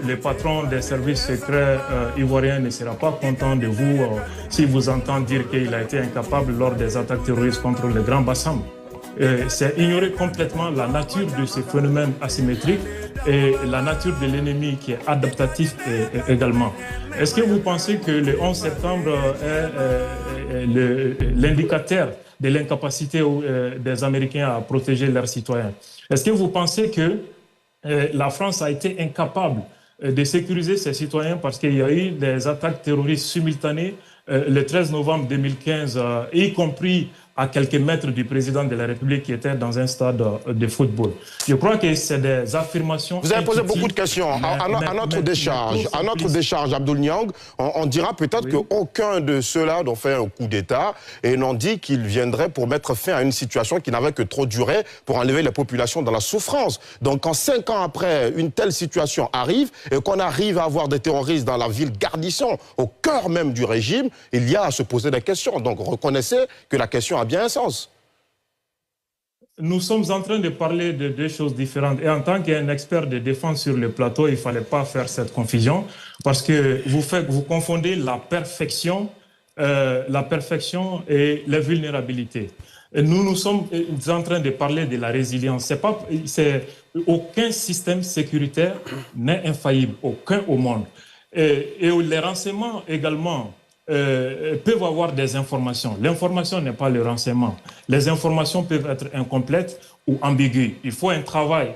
Le patron des services secrets ivoiriens ne sera pas content de vous si vous entend dire qu'il a été incapable lors des attaques terroristes contre le Grand Bassam. C'est ignorer complètement la nature de ces phénomènes asymétriques et la nature de l'ennemi qui est adaptatif également. Est-ce que vous pensez que le 11 septembre est l'indicateur de l'incapacité des Américains à protéger leurs citoyens? Est-ce que vous pensez que la France a été incapable de sécuriser ses citoyens parce qu'il y a eu des attaques terroristes simultanées le 13 novembre 2015, y compris à quelques mètres du président de la République qui était dans un stade de football? Je crois que c'est des affirmations... Vous avez posé beaucoup de questions. À notre décharge, Abdoul Niang, on dira peut-être qu'aucun de ceux-là n'ont fait un coup d'État et n'ont dit qu'ils viendraient pour mettre fin à une situation qui n'avait que trop duré pour enlever les populations dans la souffrance. Donc quand 5 ans après, une telle situation arrive et qu'on arrive à avoir des terroristes dans la ville Gardisson, au cœur même du régime, il y a à se poser des questions. Donc reconnaissez que la question a bien un sens. Nous sommes en train de parler de deux choses différentes. Et en tant qu'un expert de défense sur le plateau, il ne fallait pas faire cette confusion parce que vous confondez la perfection et la vulnérabilité. Et nous sommes en train de parler de la résilience. Aucun système sécuritaire n'est infaillible, aucun au monde. Et les renseignements également peuvent avoir des informations. L'information n'est pas le renseignement. Les informations peuvent être incomplètes ou ambiguës. Il faut un travail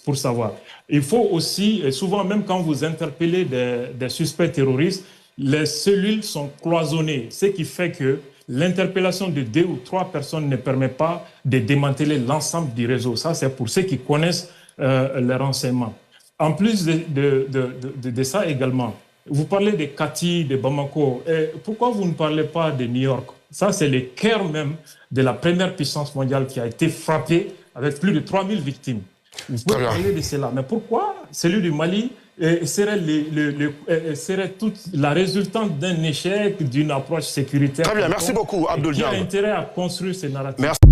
pour savoir. Il faut aussi, souvent même quand vous interpellez des suspects terroristes, les cellules sont cloisonnées, ce qui fait que l'interpellation de 2 ou 3 personnes ne permet pas de démanteler l'ensemble du réseau. Ça, c'est pour ceux qui connaissent les renseignements. En plus de ça également, vous parlez de Kati, de Bamako. Et pourquoi vous ne parlez pas de New York? Ça, c'est le cœur même de la première puissance mondiale qui a été frappée avec plus de 3000 victimes. Vous pouvez parler de cela. Mais pourquoi celui du Mali serait toute la résultante d'un échec, d'une approche sécuritaire? Très bien, merci beaucoup, Abdoul Niang. Qui a intérêt à construire ces narratifs? Merci.